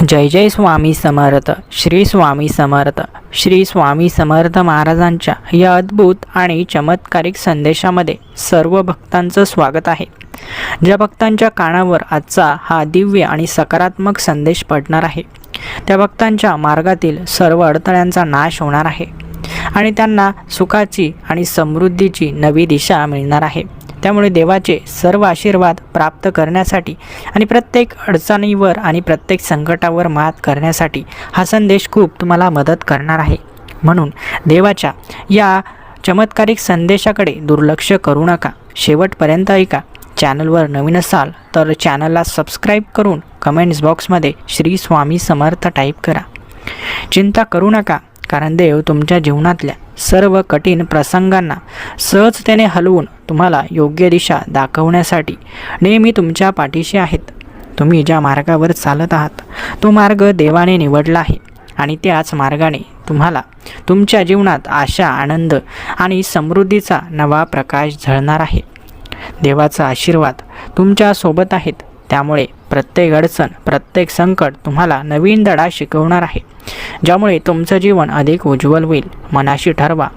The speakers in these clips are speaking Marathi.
जय जय स्वामी समर्थ. श्री स्वामी समर्थ. श्री स्वामी समर्थ महाराजांच्या या अद्भुत आणि चमत्कारिक संदेशामध्ये सर्व भक्तांचं स्वागत आहे. ज्या भक्तांच्या कानावर आजचा हा दिव्य आणि सकारात्मक संदेश पडणार आहे त्या भक्तांच्या मार्गातील सर्व अडथळ्यांचा नाश होणार आहे आणि त्यांना सुखाची आणि समृद्धीची नवी दिशा मिळणार आहे. त्यामुळे देवाचे सर्व आशीर्वाद प्राप्त करण्यासाठी आणि प्रत्येक अडचणीवर आणि प्रत्येक संकटावर मात करण्यासाठी हा संदेश खूप तुम्हाला मदत करणार आहे. म्हणून देवाच्या या चमत्कारिक संदेशाकडे दुर्लक्ष करू नका. शेवटपर्यंत ऐका. चॅनलवर नवीन असाल तर चॅनलला सबस्क्राईब करून कमेंट्स बॉक्समध्ये श्री स्वामी समर्थ टाईप करा. चिंता करू नका, कारण देव तुमच्या जीवनातल्या सर्व कठीण प्रसंगांना सहजतेने हलवून तुम्हाला योग्य दिशा दाखवण्यासाठी नेहमी तुमच्या पाठीशी आहेत. तुम्ही ज्या मार्गावर चालत आहात तो मार्ग देवाने निवडला आहे आणि त्याच मार्गाने तुम्हाला तुमच्या जीवनात आशा, आनंद आणि समृद्धीचा नवा प्रकाश झळणार आहे. देवाचा आशीर्वाद तुमच्या सोबत आहेत. त्यामुळे प्रत्येक अडचण, प्रत्येक संकट तुम्हाला नवीन धडा शिकवणार आहे, ज्यामुळे तुमचं जीवन अधिक उज्ज्वल होईल. मनाशी ठरवा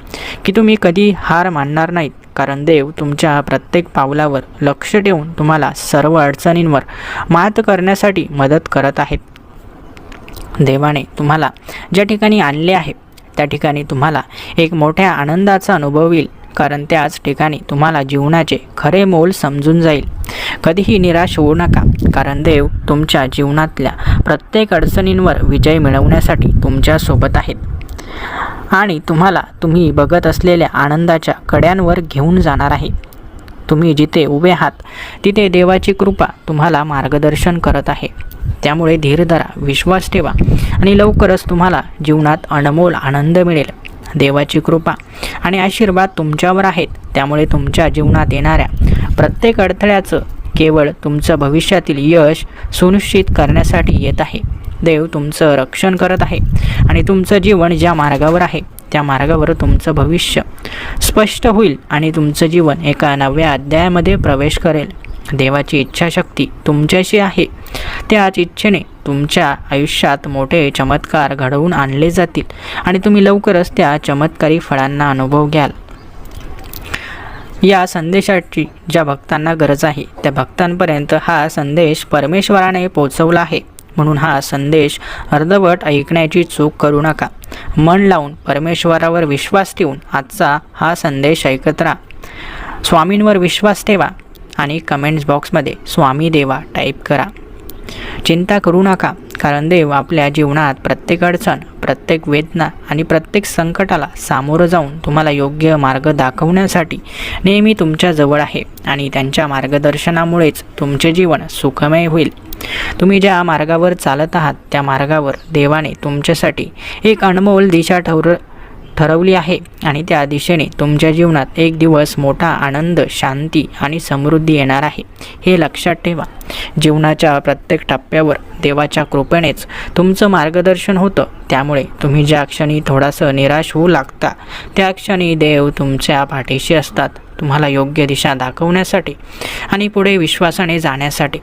की तुम्ही कधी हार मानणार नाहीत, कारण देव तुमच्या प्रत्येक पावलावर लक्ष ठेवून तुम्हाला सर्व अडचणींवर मात करण्यासाठी मदत करत आहेत. देवाने तुम्हाला ज्या ठिकाणी आणले आहे त्या ठिकाणी तुम्हाला एक मोठ्या आनंदाचा अनुभव येईल, कारण त्याच ठिकाणी तुम्हाला जीवनाचे खरे मोल समजून जाईल. कधीही निराश होऊ नका, कारण देव तुमच्या जीवनातल्या प्रत्येक अडचणींवर विजय मिळवण्यासाठी तुमच्यासोबत आहेत आणि तुम्ही बघत असलेल्या आनंदाच्या कड्यांवर घेऊन जाणार आहे. तुम्ही जिथे उभे आहात तिथे देवाची कृपा तुम्हाला मार्गदर्शन करत आहे. त्यामुळे धीर धरा, विश्वास ठेवा आणि लवकरच तुम्हाला जीवनात अनमोल आनंद मिळेल. देवाची कृपा आणि आशीर्वाद तुमच्यावर आहेत. त्यामुळे तुमच्या जीवनात येणाऱ्या प्रत्येक अडथळ्याचं केवळ तुमचं भविष्यातील यश सुनिश्चित करण्यासाठी येत आहे. देव तुमचं रक्षण करत आहे आणि तुमचं जीवन ज्या मार्गावर आहे त्या मार्गावर तुमचं भविष्य स्पष्ट होईल आणि तुमचं जीवन एका नव्या अध्यायामध्ये प्रवेश करेल. देवाची इच्छाशक्ती तुमच्याशी आहे. त्याच इच्छेने तुमच्या आयुष्यात मोठे चमत्कार घडवून आणले जातील आणि तुम्ही लवकरच त्या चमत्कारी फळांना अनुभव घ्याल. या संदेशाची ज्या भक्तांना गरज आहे त्या भक्तांपर्यंत हा संदेश परमेश्वराने पोहोचवला आहे. म्हणून हा संदेश अर्धवट ऐकण्याची चूक करू नका. मन लावून परमेश्वरावर विश्वास ठेवून आजचा हा संदेश ऐकत राहा. स्वामींवर विश्वास ठेवा आणि कमेंट्स बॉक्समध्ये स्वामी देवा टाईप करा. चिंता करू नका, कारण देव आपल्या जीवनात प्रत्येक अडचण, प्रत्येक वेदना आणि प्रत्येक संकटाला सामोरं जाऊन तुम्हाला योग्य मार्ग दाखवण्यासाठी नेहमी तुमच्या जवळ आहे आणि त्यांच्या मार्गदर्शनामुळेच तुमचे जीवन सुखमय होईल. तुम्ही ज्या मार्गावर चालत आहात त्या मार्गावर देवाने तुमच्यासाठी एक अनमोल दिशा ठरवली आहे आणि त्या दिशेने तुमच्या जीवनात एक दिवस मोठा आनंद, शांती आणि समृद्धी येणार आहे. हे लक्षात ठेवा. जीवनाच्या प्रत्येक टप्प्यावर देवाच्या कृपेनेच तुमचं मार्गदर्शन होतं. त्यामुळे तुम्ही ज्या क्षणी थोडंसं निराश होऊ लागता त्या क्षणी देव तुमच्या पाठीशी असतात, तुम्हाला योग्य दिशा दाखवण्यासाठी आणि पुढे विश्वासाने जाण्यासाठी.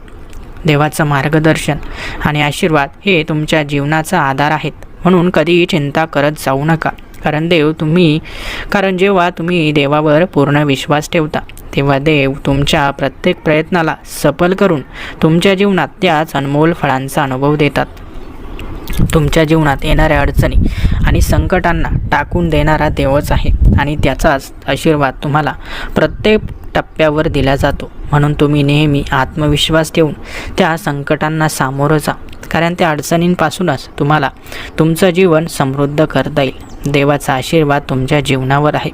देवाचं मार्गदर्शन आणि आशीर्वाद हे तुमच्या जीवनाचा आधार आहेत. म्हणून कधीही चिंता करत जाऊ नका, कारण जेव्हा तुम्ही देवावर पूर्ण विश्वास ठेवता तेव्हा देव तुमच्या प्रत्येक प्रयत्नाला सफल करून तुमच्या जीवनात त्याच अनमोल फळांचा अनुभव देतात. तुमच्या जीवनात येणाऱ्या अडचणी आणि संकटांना टाकून देणारा देवच आहे आणि त्याचाच आशीर्वाद तुम्हाला प्रत्येक टप्प्यावर दिला जातो. म्हणून तुम्ही नेहमी आत्मविश्वास ठेवून त्या संकटांना सामोरं जा, कारण त्या अडचणींपासूनच तुम्हाला तुमचं जीवन समृद्ध करता येईल. देवाचा आशीर्वाद तुमच्या जीवनावर आहे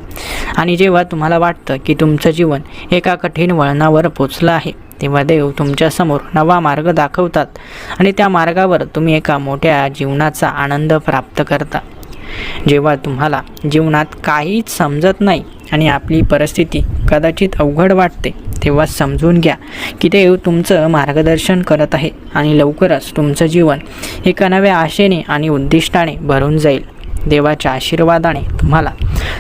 आणि जेव्हा तुम्हाला वाटतं की तुमचं जीवन एका कठीण वळणावर पोचलं आहे तेव्हा देव तुमच्यासमोर नवा मार्ग दाखवतात आणि त्या मार्गावर तुम्ही एका मोठ्या जीवनाचा आनंद प्राप्त करता. जेव्हा तुम्हाला जीवनात काहीच समजत नाही आणि आपली परिस्थिती कदाचित अवघड वाटते तेव्हा समजून घ्या की देव तुमचं मार्गदर्शन करत आहे आणि लवकरच तुमचं जीवन एका नव्या आशेने आणि उद्दिष्टाने भरून जाईल. देवाच्या आशीर्वादाने तुम्हाला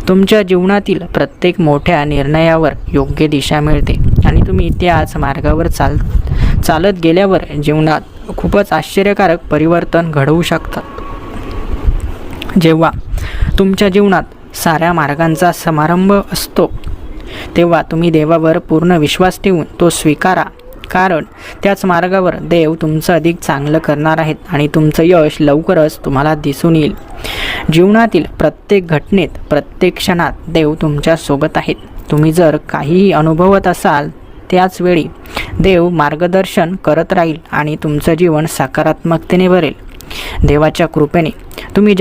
तुमच्या जीवनातील प्रत्येक मोठ्या निर्णयावर योग्य दिशा मिळते आणि तुम्ही त्याच मार्गावर चालत गेल्यावर जीवनात खूपच आश्चर्यकारक परिवर्तन घडवू शकतात। जेव्हा तुमच्या जीवनात साऱ्या मार्गांचा समारंभ असतो तेव्हा तुम्ही देवावर पूर्ण विश्वास ठेवून तो स्वीकारा, कारण त्याच मार्गावर देव तुमचं अधिक चांगलं करणार आहेत आणि तुमचं यश लवकरच तुम्हाला दिसून येईल। जीवनातील प्रत्येक घटनेत, प्रत्येक क्षणात देव तुमच्यासोबत आहेत। तुम्ही जर काहीही अनुभवत असाल त्याच वेळी देव मार्गदर्शन करत राहील आणि तुमचं जीवन सकारात्मकतेने भरेल। देवाच्या कृपेने तुम्ही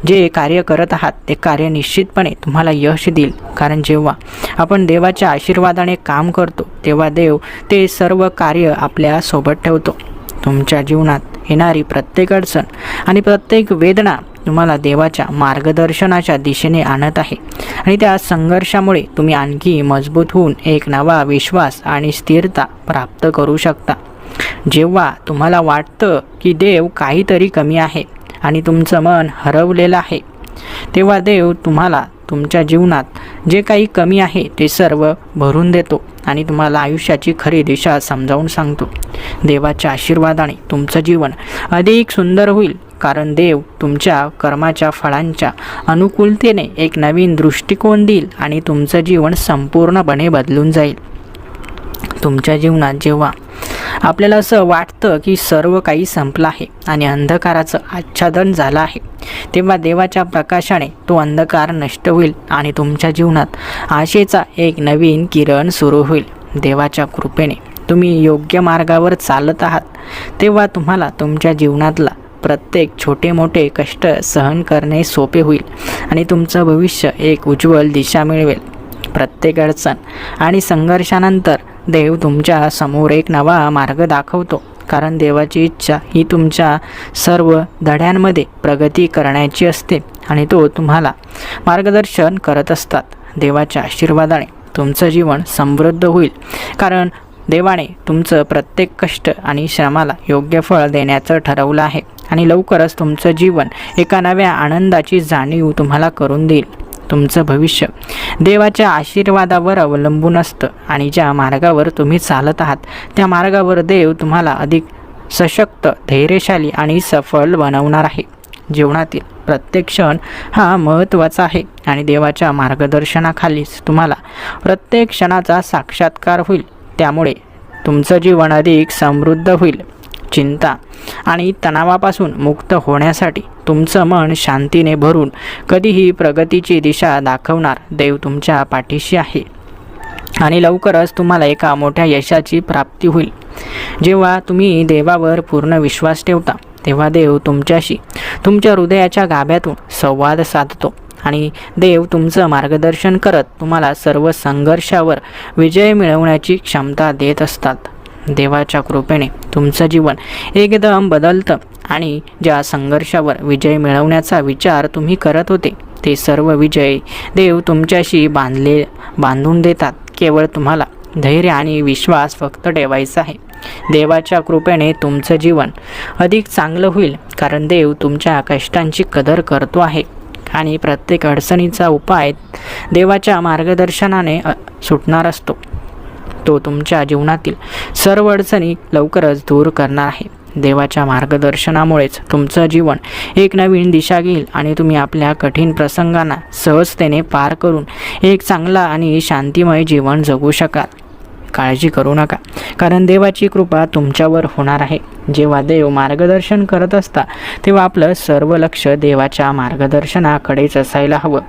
जे कार्य करत आहात ते कार्य निश्चितपणे तुम्हाला यश देईल, कारण जेव्हा आपण देवाच्या आशीर्वादाने काम करतो तेव्हा देव ते सर्व कार्य आपल्या सोबत ठेवतो। तुमच्या जीवनात येणारी प्रत्येक अडचण आणि प्रत्येक वेदना तुम्हाला देवाच्या मार्गदर्शनाच्या दिशेने आणत आहे आणि त्या संघर्षामुळे तुम्ही आणखी मजबूत होऊन एक नवा विश्वास आणि स्थिरता प्राप्त करू शकता। जेव्हा तुम्हाला वाटतं की देव काहीतरी कमी आहे आणि तुमचं मन हरवलेलं आहे तेव्हा देव तुम्हाला तुमच्या जीवनात जे काही कमी आहे ते सर्व भरून देतो आणि तुम्हाला आयुष्याची खरी दिशा समजावून सांगतो। देवाच्या आशीर्वादाने तुमचं जीवन अधिक सुंदर होईल, कारण देव तुमच्या कर्माच्या फळांच्या अनुकूलतेने एक नवीन दृष्टिकोन देईल आणि तुमचं जीवन संपूर्णपणे बदलून जाईल। तुमच्या जीवनात जेव्हा आपल्याला असं वाटतं की सर्व काही संपलं आहे आणि अंधकाराचं आच्छादन झालं आहे तेव्हा देवाच्या प्रकाशाने तो अंधकार नष्ट होईल आणि तुमच्या जीवनात आशेचा एक नवीन किरण सुरू होईल। देवाच्या कृपेने तुम्ही योग्य मार्गावर चालत आहात तेव्हा तुम्हाला तुमच्या जीवनातला प्रत्येक छोटे मोठे कष्ट सहन करणे सोपे होईल आणि तुमचं भविष्य एक उज्ज्वल दिशा मिळवेल। प्रत्येक अडचण आणि संघर्षानंतर देव तुमच्या समोर एक नवा मार्ग दाखवतो, कारण देवाची इच्छा ही तुमच्या सर्व धड्यांमध्ये प्रगती करण्याची असते आणि तो तुम्हाला मार्गदर्शन करत असतात। देवाच्या आशीर्वादाने तुमचं जीवन समृद्ध होईल, कारण देवाने तुमचं प्रत्येक कष्ट आणि श्रमाला योग्य फळ देण्याचं ठरवलं आहे आणि लवकरच तुमचं जीवन एका नव्या आनंदाची जाणीव तुम्हाला करून देईल। तुमचं भविष्य देवाच्या आशीर्वादावर अवलंबून असतं आणि ज्या मार्गावर तुम्ही चालत आहात त्या मार्गावर देव तुम्हाला अधिक सशक्त, धैर्यशाली आणि सफल बनवणार आहे। जीवनातील प्रत्येक क्षण हा महत्त्वाचा आहे आणि देवाच्या मार्गदर्शनाखालीच तुम्हाला प्रत्येक क्षणाचा साक्षात्कार होईल। त्यामुळे तुमचं जीवन अधिक समृद्ध होईल। चिंता आणि तणावापासून मुक्त होण्यासाठी तुमचं मन शांतीने भरून कधीही प्रगतीची दिशा दाखवणार देव तुमच्या पाठीशी आहे आणि लवकरच तुम्हाला एका मोठ्या यशाची प्राप्ती होईल। जेव्हा तुम्ही देवावर पूर्ण विश्वास ठेवता तेव्हा देव तुमच्याशी तुमच्या हृदयाच्या गाभ्यातून संवाद साधतो आणि देव तुमचं मार्गदर्शन करत तुम्हाला सर्व संघर्षावर विजय मिळवण्याची क्षमता देत असतात। देवाच्या कृपेने तुमचं जीवन एकदम बदलतं आणि ज्या संघर्षावर विजय मिळवण्याचा विचार तुम्ही करत होते ते सर्व विजय देव तुमच्याशी बांधून देतात। केवळ तुम्हाला धैर्य आणि विश्वास फक्त ठेवायचा आहे। देवाच्या कृपेने तुमचं जीवन अधिक चांगलं होईल, कारण देव तुमच्या कष्टांची कदर करतो आहे आणि प्रत्येक अडचणीचा उपाय देवाच्या मार्गदर्शनाने सुटणार असतो। तो तुमच्या जीवनातील सर्व अडचणी लवकरच दूर करणार आहे। देवाच्या मार्गदर्शनामुळेच तुमचं जीवन एक नवीन दिशा घेईल आणि तुम्ही आपल्या कठीण प्रसंगांना सहजतेने पार करून एक चांगला आणि शांतिमय जीवन जगू शकाल। काळजी करू नका, कारण देवाची कृपा तुमच्यावर होणार आहे। जेव्हा देव मार्गदर्शन करत असता तेव्हा आपलं सर्व लक्ष देवाच्या मार्गदर्शनाकडेच असायला हवं।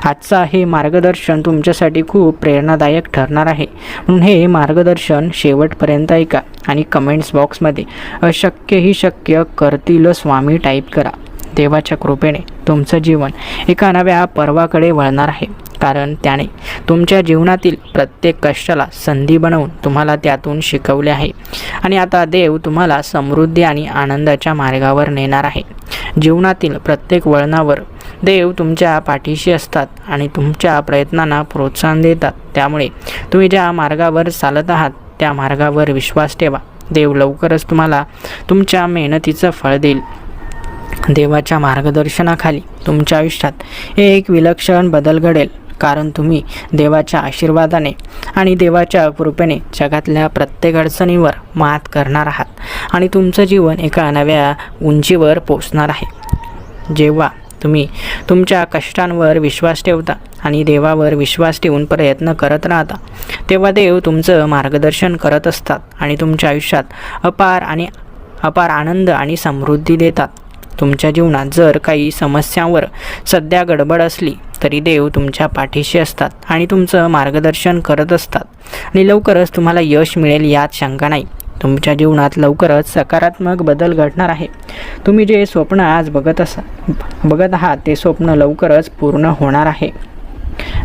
आजचा हे मार्गदर्शन तुमच्यासाठी खूप प्रेरणादायक ठरणार आहे, म्हणून हे मार्गदर्शन शेवटपर्यंत ऐका आणि कमेंट्स बॉक्समध्ये अशक्य ही शक्य करतील स्वामी टाईप करा। देवाच्या कृपेने तुमचं जीवन एका नव्या पर्वाकडे वळणार आहे, कारण त्याने तुमच्या जीवनातील प्रत्येक कष्टाला संधी बनवून तुम्हाला त्यातून शिकवले आहे आणि आता देव तुम्हाला समृद्धी आणि आनंदाच्या मार्गावर नेणार आहे। जीवनातील प्रत्येक वळणावर देव तुमच्या पाठीशी असतात आणि तुमच्या प्रयत्नांना प्रोत्साहन देतात। त्यामुळे तुम्ही ज्या मार्गावर चालत आहात त्या मार्गावर विश्वास ठेवा। देव लवकरच तुम्हाला तुमच्या मेहनतीचं फळ देईल। देवाच्या मार्गदर्शनाखाली तुमच्या आयुष्यात एक विलक्षण बदल घडेल, कारण तुम्ही देवाच्या आशीर्वादाने आणि देवाच्या कृपेने जगातल्या प्रत्येक अडचणीवर मात करणार आहात आणि तुमचं जीवन एका नव्या उंचीवर पोचणार आहे। जेव्हा तुम्ही तुमच्या कष्टांवर विश्वास ठेवता आणि देवावर विश्वास ठेवून प्रयत्न करत राहता, तेव्हा देव तुमचं मार्गदर्शन करत असतात आणि तुमच्या आयुष्यात अपार आनंद आणि समृद्धी देतात। तुमच्या जीवनात जर काही समस्यांवर सध्या गडबड असली तरी देव तुमच्या पाठीशी असतात आणि तुमचं मार्गदर्शन करत असतात आणि लवकरच तुम्हाला यश मिळेल यात शंका नाही। तुमच्या जीवनात लवकरच सकारात्मक बदल घडणार आहे। तुम्ही जे स्वप्न आज बघत आहात ते स्वप्न लवकरच पूर्ण होणार आहे।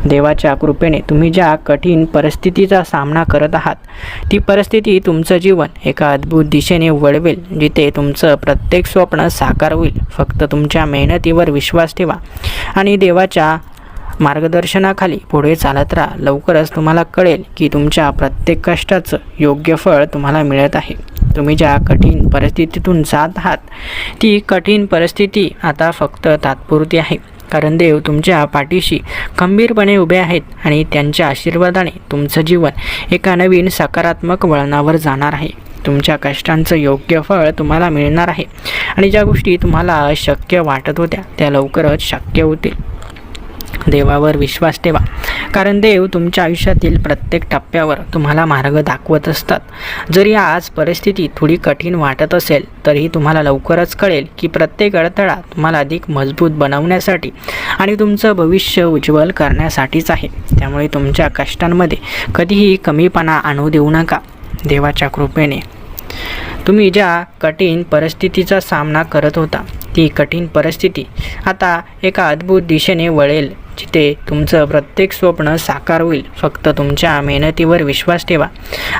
देवाच्या कृपेने तुम्ही ज्या कठीण परिस्थितीचा सामना करत आहात ती परिस्थिती तुमचं जीवन एका अद्भुत दिशेने वळवेल, जिथे तुमचं प्रत्येक स्वप्न साकार होईल। फक्त तुमच्या मेहनतीवर विश्वास ठेवा आणि देवाच्या मार्गदर्शनाखाली पुढे चालत राहा। लवकरच तुम्हाला कळेल की तुमच्या प्रत्येक कष्टाचं योग्य फळ तुम्हाला मिळत आहे। तुम्ही ज्या कठीण परिस्थितीतून जात आहात ती कठीण परिस्थिती आता फक्त तात्पुरती आहे, कारण देव तुमच्या पाठीशी खंबीरपणे उभे आहेत आणि त्यांच्या आशीर्वादाने तुमचं जीवन एका नवीन सकारात्मक वळणावर जाणार आहे। तुमच्या कष्टांचं योग्य फळ तुम्हाला मिळणार आहे आणि ज्या गोष्टी तुम्हाला अशक्य वाटत होत्या त्या लवकरच शक्य होतील। देवावर विश्वास ठेवा, कारण देव तुमच्या आयुष्यातील प्रत्येक टप्प्यावर तुम्हाला मार्ग दाखवत असतात। जरी आज परिस्थिती थोडी कठीण वाटत असेल तरीही तुम्हाला लवकरच कळेल की प्रत्येक अडथळा तुम्हाला अधिक मजबूत बनवण्यासाठी आणि तुमचं भविष्य उज्ज्वल करण्यासाठीच आहे। त्यामुळे तुमच्या कष्टांमध्ये कधीही कमीपणा आणू देऊ नका। देवाच्या कृपेने तुम्ही ज्या कठीण परिस्थितीचा सामना करत होता ती कठीण परिस्थिती आता एका अद्भुत दिशेने वळेल, जिथे तुमचं प्रत्येक स्वप्न साकार होईल। फक्त तुमच्या मेहनतीवर विश्वास ठेवा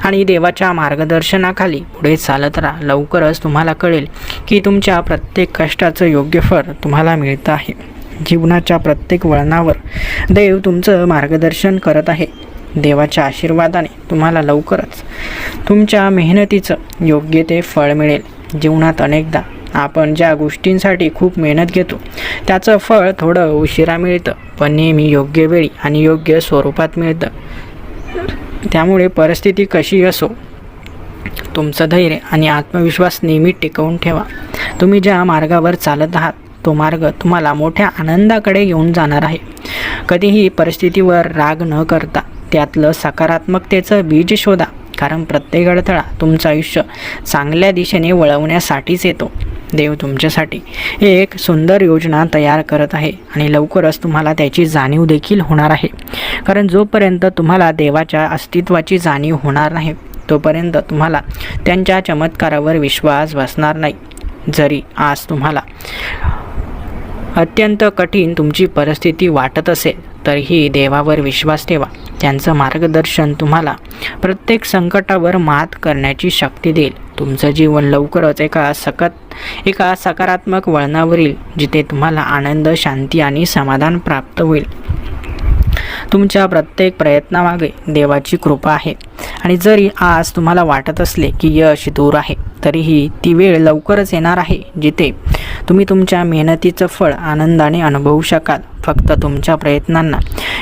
आणि देवाच्या मार्गदर्शनाखाली पुढे चालत राहा। लवकरच तुम्हाला कळेल की तुमच्या प्रत्येक कष्टाचं योग्य फळ तुम्हाला मिळतं आहे। जीवनाच्या प्रत्येक वळणावर देव तुमचं मार्गदर्शन करत आहे। देवाच्या आशीर्वादाने तुम्हाला लवकरच तुमच्या मेहनतीचं योग्य ते फळ मिळेल। जीवनात अनेकदा आपण ज्या गोष्टींसाठी खूप मेहनत घेतो त्याचं फळ थोडं उशिरा मिळतं, पण नेहमी योग्य वेळी आणि योग्य स्वरूपात मिळतं। त्यामुळे परिस्थिती कशी असो, तुमचं धैर्य आणि आत्मविश्वास नेहमी टिकवून ठेवा। तुम्ही ज्या मार्गावर चालत आहात तो मार्ग तुम्हाला मोठ्या आनंदाकडे घेऊन जाणार आहे। कधीही परिस्थितीवर राग न करता त्यातलं सकारात्मकतेचं बीज शोधा, कारण प्रत्येक अडथळा तुमचं आयुष्य चांगल्या दिशेने वळवण्यासाठीच येतो। देव तुमच्यासाठी एक सुंदर योजना तयार करत आहे आणि लवकरच तुम्हाला त्याची जाणीव देखील होणार आहे, कारण जोपर्यंत तुम्हाला देवाच्या अस्तित्वाची जाणीव होणार नाही तोपर्यंत तुम्हाला त्यांच्या चमत्कारावर विश्वास बसणार नाही। जरी आज तुम्हाला अत्यंत कठीण तुमची परिस्थिती वाटत असेल तरीही देवावर विश्वास ठेवा। त्यांचं मार्गदर्शन तुम्हाला प्रत्येक संकटावर मात करण्याची शक्ती देईल। तुमचं जीवन लवकरच एका सकारात्मक वळणावर येईल, जिथे तुम्हाला आनंद, शांती आणि समाधान प्राप्त होईल। तुमच्या प्रत्येक प्रयत्नामागे देवाची कृपा आहे आणि जरी आज तुम्हाला वाटत असले की यश दूर आहे तरीही ती वेळ लवकरच येणार आहे, जिथे तुम्ही तुमच्या मेहनतीचं फळ आनंदाने अनुभवू शकाल। फक्त तुमच्या प्रयत्नांना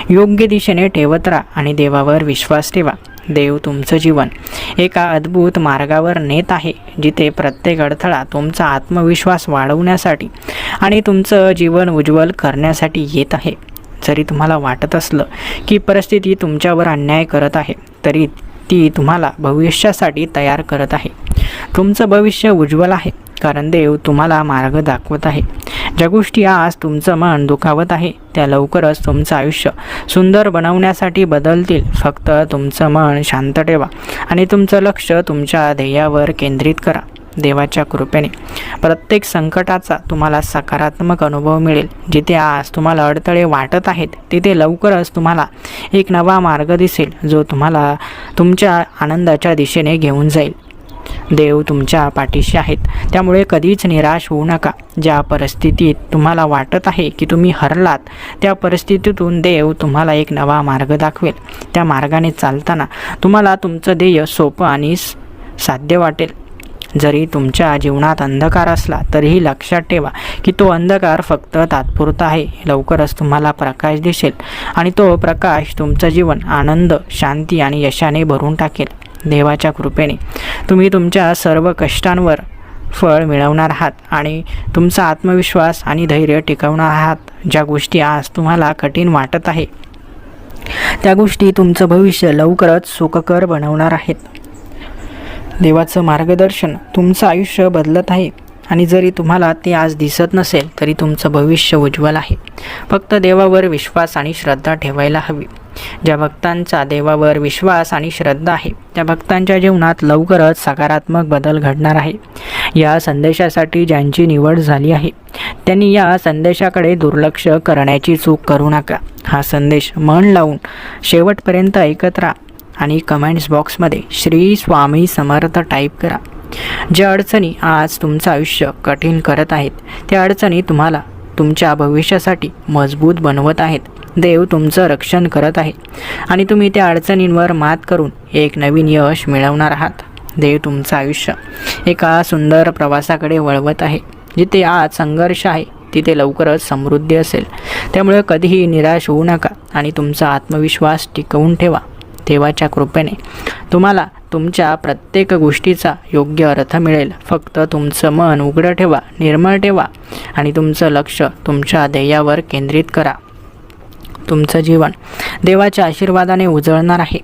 योग्य दिशेने ठेवत राहा आणि देवावर विश्वास ठेवा। देव तुमचं जीवन एका अद्भुत मार्गावर नेत आहे, जिथे प्रत्येक अडथळा तुमचा आत्मविश्वास वाढवण्यासाठी आणि तुमचं जीवन उज्ज्वल करण्यासाठी येत आहे। जरी तुम्हाला वाटत असलं की परिस्थिती तुमच्यावर अन्याय करत आहे तरी ती तुम्हाला भविष्यासाठी तयार करत आहे। तुमचं भविष्य उज्ज्वल आहे, कारण देव तुम्हाला मार्ग दाखवत आहे। ज्या गोष्टी आज तुमचं मन दुखावत आहे त्या लवकरच तुमचं आयुष्य सुंदर बनवण्यासाठी बदलतील। फक्त तुमचं मन शांत ठेवा आणि तुमचं लक्ष तुमच्या ध्येयावर केंद्रित करा। देवाच्या कृपेने प्रत्येक संकटाचा तुम्हाला सकारात्मक अनुभव मिळेल। जिथे आज तुम्हाला अडथळे वाटत आहेत तिथे लवकरच तुम्हाला एक नवा मार्ग दिसेल, जो तुम्हाला तुमच्या आनंदाच्या दिशेने घेऊन जाईल। देव तुमच्या पाठीशी आहेत, त्यामुळे कधीच निराश होऊ नका। ज्या परिस्थितीत तुम्हाला वाटत आहे की तुम्ही हरलात त्या परिस्थितीतून देव तुम्हाला एक नवा मार्ग दाखवेल। त्या मार्गाने चालताना तुम्हाला तुमचं ध्येय सोपं आणि साध्य वाटेल जरी तुमच्या जीवनात अंधकार असला तरीही लक्षात ठेवा की तो अंधकार फक्त तात्पुरता आहे. लवकरच तुम्हाला प्रकाश दिसेल आणि तो प्रकाश तुमचं जीवन आनंद, शांती आणि यशाने भरून टाकेल. देवाच्या कृपेने तुम्ही तुमच्या सर्व कष्टांवर फळ मिळवणार आहात आणि तुमचा आत्मविश्वास आणि धैर्य टिकवणार आहात. ज्या गोष्टी आज तुम्हाला कठीण वाटत आहे त्या गोष्टी तुमचं भविष्य लवकरच सुखकर बनवणार आहेत. देवाचं मार्गदर्शन तुमचं आयुष्य बदलत आहे आणि जरी तुम्हाला ते आज दिसत नसेल तरी तुमचं भविष्य उज्ज्वल आहे. फक्त देवावर विश्वास आणि श्रद्धा ठेवायला हवी. ज्या भक्तांचा देवावर विश्वास आणि श्रद्धा आहे त्या भक्तांच्या जीवनात लवकरच सकारात्मक बदल घडणार आहे. या संदेशासाठी ज्यांची निवड झाली आहे त्यांनी या संदेशाकडे दुर्लक्ष करण्याची चूक करू नका. हा संदेश मन लावून शेवटपर्यंत ऐकत राहा आणि कमेंट्स बॉक्समध्ये श्री स्वामी समर्थ टाईप करा. ज्या अडचणी आज तुमचं आयुष्य कठीण करत आहेत त्या अडचणी तुम्हाला तुमच्या भविष्यासाठी मजबूत बनवत आहेत. देव तुमचं रक्षण करत आहे आणि तुम्ही त्या अडचणींवर मात करून एक नवीन यश मिळवणार आहात. देव तुमचं आयुष्य एका सुंदर प्रवासाकडे वळवत आहे. जिथे आज संघर्ष आहे तिथे लवकरच समृद्धी असेल. त्यामुळे कधीही निराश होऊ नका आणि तुमचा आत्मविश्वास टिकवून ठेवा. देवाच्या कृपेने तुम्हाला तुमच्या प्रत्येक गोष्टीचा योग्य अर्थ मिळेल. फक्त तुमचं मन उघडं ठेवा, निर्मळ ठेवा आणि तुमचं लक्ष तुमच्या ध्येयावर केंद्रित करा. तुमचं जीवन देवाच्या आशीर्वादाने उजळणार आहे.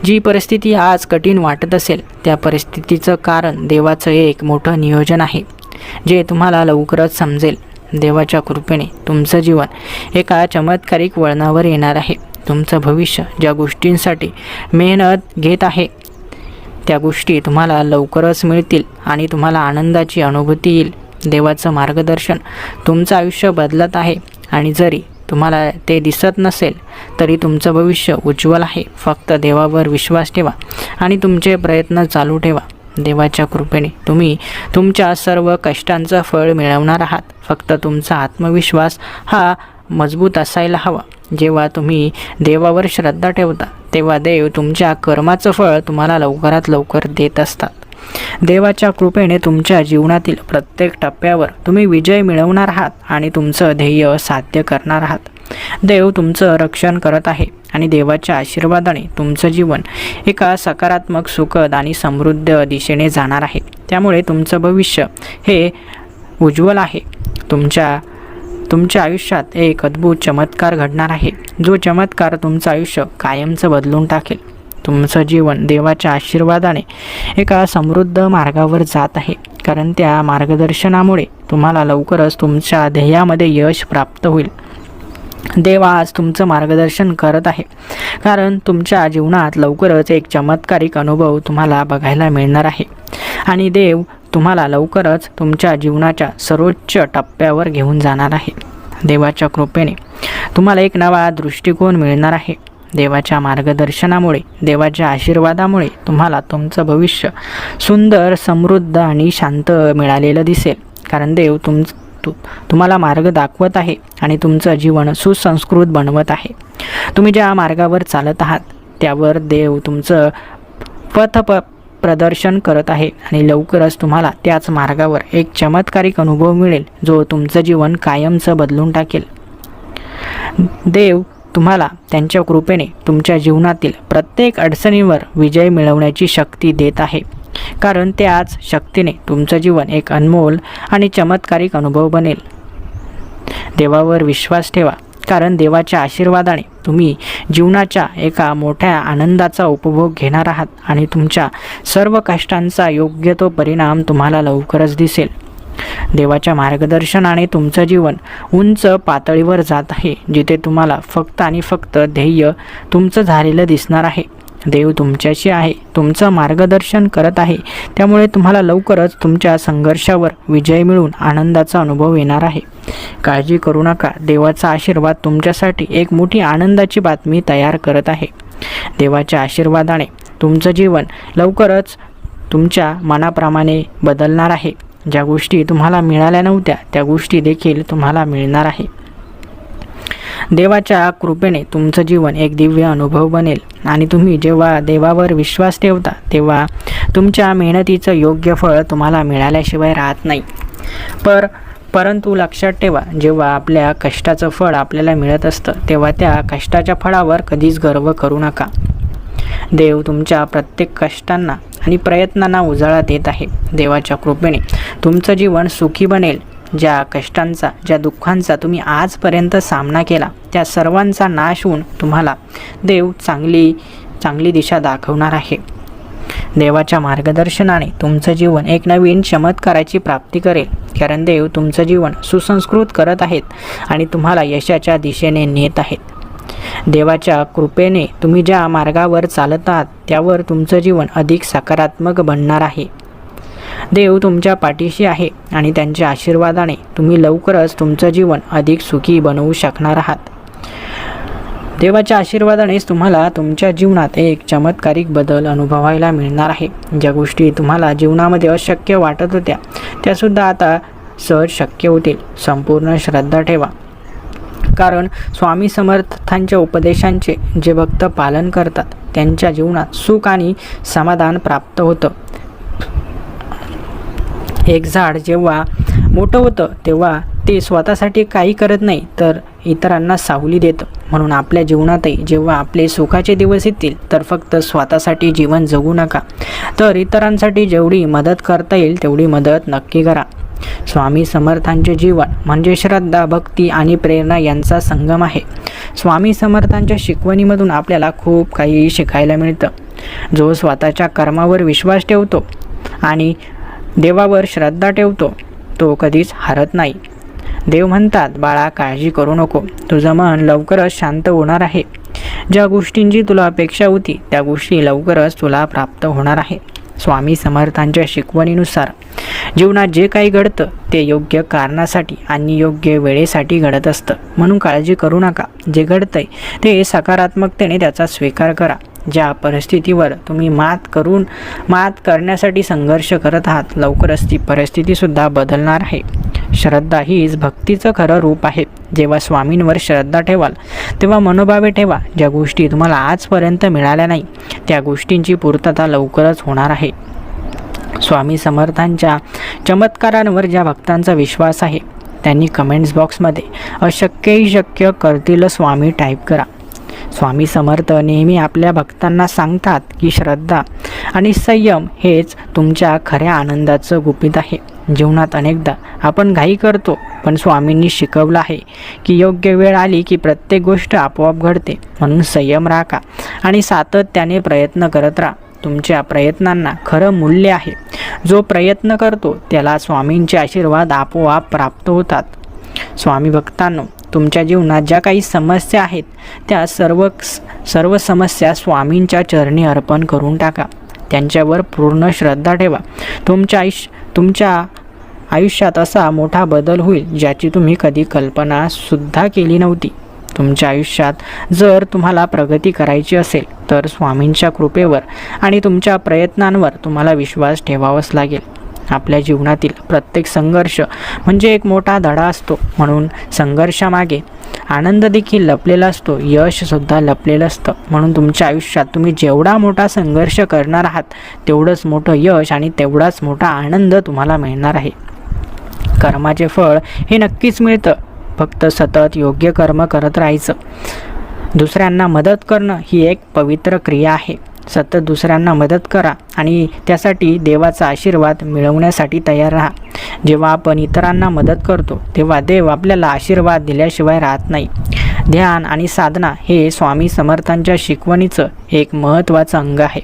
जी परिस्थिती आज कठीण वाटत असेल त्या परिस्थितीचं कारण देवाचं एक मोठं नियोजन आहे जे तुम्हाला लवकरच समजेल. देवाच्या कृपेने तुमचं जीवन एका चमत्कारिक वळणावर येणार आहे. तुमचं भविष्य ज्या गोष्टींसाठी मेहनत घेत आहे त्या गोष्टी तुम्हाला लवकरच मिळतील आणि तुम्हाला आनंदाची अनुभूती येईल. देवाचं मार्गदर्शन तुमचं आयुष्य बदलत आहे आणि जरी तुम्हाला ते दिसत नसेल तरी तुमचं भविष्य उज्ज्वल आहे. फक्त देवावर विश्वास ठेवा आणि तुमचे प्रयत्न चालू ठेवा. देवाच्या कृपेने तुम्ही तुमच्या सर्व कष्टांचं फळ मिळवणार आहात. फक्त तुमचा आत्मविश्वास हा मजबूत असायला हवा. जेव्हा तुम्ही देवावर श्रद्धा ठेवता तेव्हा देव तुमच्या कर्माचं फळ तुम्हाला लवकरात लवकर देत असतात. देवाच्या कृपेने तुमच्या जीवनातील प्रत्येक टप्प्यावर तुम्ही विजय मिळवणार आहात आणि तुमचं ध्येय साध्य करणार आहात. देव तुमचं रक्षण करत आहे आणि देवाच्या आशीर्वादाने तुमचं जीवन एका सकारात्मक, सुखद आणि समृद्ध दिशेने जाणार आहे. त्यामुळे तुमचं भविष्य हे उज्ज्वल आहे. तुमच्या आयुष्यात एक अद्भुत चमत्कार घडणार आहे जो चमत्कार तुमचं आयुष्य कायमचं बदलून टाकेल. तुमचं जीवन देवाच्या आशीर्वादाने एका समृद्ध मार्गावर जात आहे कारण त्या मार्गदर्शनामुळे तुम्हाला लवकरच तुमच्या ध्येयामध्ये यश प्राप्त होईल. देव आज तुमचं मार्गदर्शन करत आहे कारण तुमच्या जीवनात लवकरच एक चमत्कारिक अनुभव तुम्हाला बघायला मिळणार आहे आणि देव तुम्हाला लवकरच तुमच्या जीवनाच्या सर्वोच्च टप्प्यावर घेऊन जाणार आहे. देवाच्या कृपेने तुम्हाला एक नवा दृष्टिकोन मिळणार आहे. देवाच्या मार्गदर्शनामुळे, देवाच्या आशीर्वादामुळे तुम्हाला तुमचं भविष्य सुंदर, समृद्ध आणि शांत मिळालेलं दिसेल कारण देव तुम्हाला मार्ग दाखवत आहे आणि तुमचं जीवन सुसंस्कृत बनवत आहे. तुम्ही ज्या मार्गावर चालत आहात त्यावर देव तुमचं प्रदर्शन करत आहे आणि लवकरच तुम्हाला त्याच मार्गावर एक चमत्कारिक अनुभव मिळेल जो तुमचं जीवन कायमचं बदलून टाकेल. देव तुम्हाला त्यांच्या कृपेने तुमच्या जीवनातील प्रत्येक अडचणीवर विजय मिळवण्याची शक्ती देत आहे कारण त्याच शक्तीने तुमचं जीवन एक अनमोल आणि चमत्कारिक अनुभव बनेल. देवावर विश्वास ठेवा कारण देवाच्या आशीर्वादाने तुम्ही जीवनाच्या एका मोठ्या आनंदाचा उपभोग घेणार आहात आणि तुमच्या सर्व कष्टांचा योग्य तो परिणाम तुम्हाला लवकरच दिसेल. देवाच्या मार्गदर्शनाने तुमचं जीवन उंच पातळीवर जात आहे जिथे तुम्हाला फक्त आणि फक्त ध्येय तुमचं झालेलं दिसणार आहे. देव तुमच्याशी आहे, तुमचं मार्गदर्शन करत आहे. त्यामुळे तुम्हाला लवकरच तुमच्या संघर्षावर विजय मिळून आनंदाचा अनुभव येणार आहे. काळजी करू नका, देवाचा आशीर्वाद तुमच्यासाठी एक मोठी आनंदाची बातमी तयार करत आहे. देवाच्या आशीर्वादाने तुमचं जीवन लवकरच तुमच्या मनाप्रमाणे बदलणार आहे. ज्या गोष्टी तुम्हाला मिळाल्या नव्हत्या त्या गोष्टी देखील तुम्हाला मिळणार आहे. देवाच्या कृपेने तुमचं जीवन एक दिव्य अनुभव बनेल आणि तुम्ही जेव्हा देवावर विश्वास ठेवता तेव्हा तुमच्या मेहनतीचं योग्य फळ तुम्हाला मिळाल्याशिवाय राहत नाही. परंतु लक्षात ठेवा, जेव्हा आपल्या कष्टाचं फळ आपल्याला मिळत असतं तेव्हा त्या कष्टाच्या फळावर कधीच गर्व करू नका. देव तुमच्या प्रत्येक कष्टांना आणि प्रयत्नांना उजाळा देत आहे. देवाच्या कृपेने तुमचं जीवन सुखी बनेल. ज्या कष्टांचा, ज्या दुःखांचा तुम्ही आजपर्यंत सामना केला त्या सर्वांचा नाश होऊन तुम्हाला देव चांगली दिशा दाखवणार आहे. देवाच्या मार्गदर्शनाने तुमचं जीवन एक नवीन चमत्काराची प्राप्ती करेल, कारण देव तुमचं जीवन सुसंस्कृत करत आहेत आणि तुम्हाला यशाच्या दिशेने नेत आहेत. देवाच्या कृपेने तुम्ही ज्या मार्गावर चालत आहात त्यावर तुमचं जीवन अधिक सकारात्मक बनणार आहे. देव तुमच्या पाठीशी आहे आणि त्यांच्या आशीर्वादाने तुम्ही लवकरच तुमचं जीवन अधिक सुखी बनवू शकणार आहात. देवाच्या आशीर्वादानेच तुम्हाला तुमच्या जीवनात एक चमत्कारिक बदल अनुभवायला मिळणार आहे. ज्या गोष्टी तुम्हाला जीवनामध्ये अशक्य वाटत होत्या त्यासुद्धा आता सहज शक्य होतील. संपूर्ण श्रद्धा ठेवा, कारण स्वामी समर्थांच्या उपदेशांचे जे भक्त पालन करतात त्यांच्या जीवनात सुख आणि समाधान प्राप्त होतं. एक झाड जेव्हा मोठं होतं तेव्हा ते स्वतःसाठी काही करत नाही तर इतरांना सावली देतं. म्हणून आपल्या जीवनातही जेव्हा आपले सुखाचे दिवस येतील तर फक्त स्वतःसाठी जीवन जगू नका, तर इतरांसाठी जेवढी मदत करता येईल तेवढी मदत नक्की करा. स्वामी समर्थांचे जीवन म्हणजे श्रद्धा, भक्ती आणि प्रेरणा यांचा संगम आहे. स्वामी समर्थांच्या शिकवणीमधून आपल्याला खूप काही शिकायला मिळतं. जो स्वतःच्या कर्मावर विश्वास ठेवतो आणि देवावर श्रद्धा ठेवतो तो कधीच हरत नाही. देव म्हणतात, बाळा काळजी करू नको, तुझं मन लवकरच शांत होणार आहे. ज्या गोष्टींची तुला अपेक्षा होती त्या गोष्टी लवकरच तुला प्राप्त होणार आहे. स्वामी समर्थांच्या शिकवणीनुसार जीवनात जे काही घडतं ते योग्य कारणासाठी आणि योग्य वेळेसाठी घडत असतं. म्हणून काळजी करू नका. जे घडतंय ते सकारात्मकतेने त्याचा स्वीकार करा. ज्या परिस्थितीवर तुम्ही मात करण्यासाठी संघर्ष करत आहात लवकरच ती परिस्थितीसुद्धा बदलणार आहे. श्रद्धा हीच भक्तीचं खरं रूप आहे. जेव्हा स्वामींवर श्रद्धा ठेवाल तेव्हा मनोभावे ठेवा. ज्या गोष्टी तुम्हाला आजपर्यंत मिळाल्या नाही त्या गोष्टींची पूर्तता लवकरच होणार आहे. स्वामी समर्थांच्या चमत्कारांवर ज्या भक्तांचा विश्वास आहे त्यांनी कमेंट्स बॉक्समध्ये अशक्यही शक्य करतील स्वामी टाईप करा. स्वामी समर्थ नेहमी आपल्या भक्तांना सांगतात की श्रद्धा आणि संयम हेच तुमच्या खऱ्या आनंदाचं गुपित आहे. जीवनात अनेकदा आपण घाई करतो, पण स्वामींनी शिकवलं आहे की योग्य वेळ आली की प्रत्येक गोष्ट आपोआप घडते. म्हणून संयम राखा आणि सातत्याने प्रयत्न करत राहा. तुमच्या प्रयत्नांना खरं मूल्य आहे. जो प्रयत्न करतो त्याला स्वामींचे आशीर्वाद आपोआप प्राप्त होतात. स्वामी भक्तांनो, तुमच्या जीवनात ज्या काही समस्या आहेत त्या सर्व समस्या स्वामींच्या चरणी अर्पण करून टाका. त्यांच्यावर पूर्ण श्रद्धा ठेवा. तुमच्या आयुष्यात असा मोठा बदल होईल ज्याची तुम्ही कधी कल्पनासुद्धा केली नव्हती. तुमच्या आयुष्यात जर तुम्हाला प्रगती करायची असेल तर स्वामींच्या कृपेवर आणि तुमच्या प्रयत्नांवर तुम्हाला विश्वास ठेवावाच लागेल. आपल्या जीवनातील प्रत्येक संघर्ष म्हणजे एक मोठा धडा असतो. म्हणून संघर्षामागे आनंद देखील लपलेला असतो, यशसुद्धा लपलेलं असतं. म्हणून तुमच्या आयुष्यात तुम्ही जेवढा मोठा संघर्ष करणार आहात तेवढंच मोठं यश आणि तेवढाच मोठा आनंद तुम्हाला मिळणार आहे. कर्माचे फळ हे नक्कीच मिळतं, फक्त सतत योग्य कर्म करत राहायचं. दुसऱ्यांना मदत करणं ही एक पवित्र क्रिया आहे. सतत दुसऱ्यांना मदत करा आणि त्यासाठी देवाचा आशीर्वाद मिळवण्यासाठी तयार राहा. जेव्हा आपण इतरांना मदत करतो तेव्हा देव आपल्याला आशीर्वाद दिल्याशिवाय राहत नाही. ध्यान आणि साधना हे स्वामी समर्थांच्या शिकवणीचं एक महत्त्वाचं अंग आहे.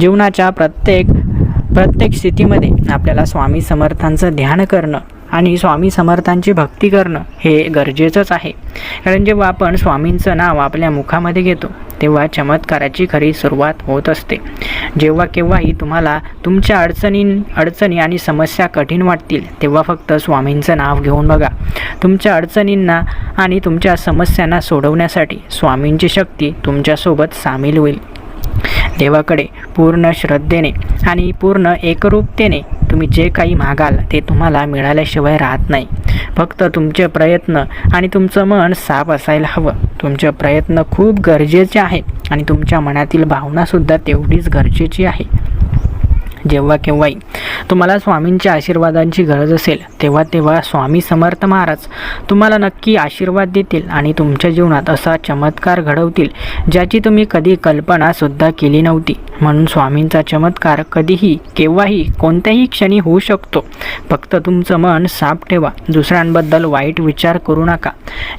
जीवनाच्या प्रत्येक स्थितीमध्ये आपल्याला स्वामी समर्थांचं ध्यान करणं आणि स्वामी समर्थांची भक्ती करणं हे गरजेचंच आहे. कारण जेव्हा आपण स्वामींचं नाव आपल्या मुखामध्ये घेतो तेव्हा चमत्काराची खरी सुरुवात होत असते. जेव्हा केव्हाही तुम्हाला तुमच्या अडचणी आणि समस्या कठीण वाटतील तेव्हा फक्त स्वामींचं नाव घेऊन बघा. तुमच्या अडचणींना आणि तुमच्या समस्यांना सोडवण्यासाठी स्वामींची शक्ती तुमच्यासोबत सामील होईल. देवाकडे पूर्ण श्रद्धेने आणि पूर्ण एकरूपतेने तुम्ही जे काही मागाल ते तुम्हाला मिळाल्याशिवाय राहत नाही. फक्त तुमचे प्रयत्न आणि तुमचं मन साफ असायला हवं. तुमचे प्रयत्न खूप गरजेचे आहे आणि तुमच्या मनातील भावनासुद्धा तेवढीच गरजेची आहे. जेव्हा केव्हाही तुम्हाला स्वामींच्या आशीर्वादांची गरज असेल तेव्हा स्वामी समर्थ महाराज तुम्हाला नक्की आशीर्वाद देतील आणि तुमच्या जीवनात असा चमत्कार घडवतील ज्याची तुम्ही कधी कल्पनासुद्धा केली नव्हती. म्हणून स्वामींचा चमत्कार कधीही केव्हाही कोणत्याही क्षणी होऊ शकतो. फक्त तुमचं मन साफ ठेवा. दुसऱ्यांबद्दल वाईट विचार करू नका.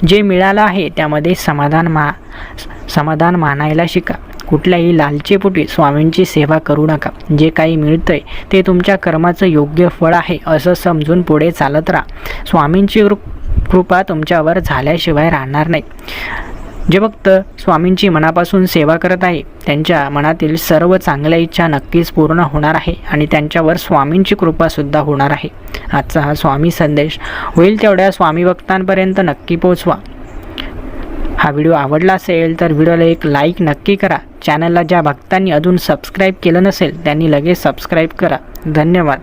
जे मिळालं आहे त्यामध्ये समाधान मानायला शिका. कुठल्याही लालचेपोटी स्वामींची सेवा करू नका. जे काही मिळतंय ते तुमच्या कर्माचं योग्य फळ आहे असं समजून पुढे चालत राहा. स्वामींची कृपा तुमच्यावर झाल्याशिवाय राहणार नाही. जे भक्त स्वामींची मनापासून सेवा करत आहे त्यांच्या मनातील सर्व चांगल्या इच्छा नक्कीच पूर्ण होणार आहे आणि त्यांच्यावर स्वामींची कृपासुद्धा होणार आहे. आजचा हा स्वामी संदेश होईल तेवढ्या स्वामी भक्तांपर्यंत नक्की पोहोचवा. हा व्हिडिओ आवडला असेल तर व्हिडिओला एक लाईक नक्की करा. चॅनलला ज्या भक्तांनी अजून सबस्क्राईब केलं नसेल त्यांनी लगेच सबस्क्राईब करा. धन्यवाद.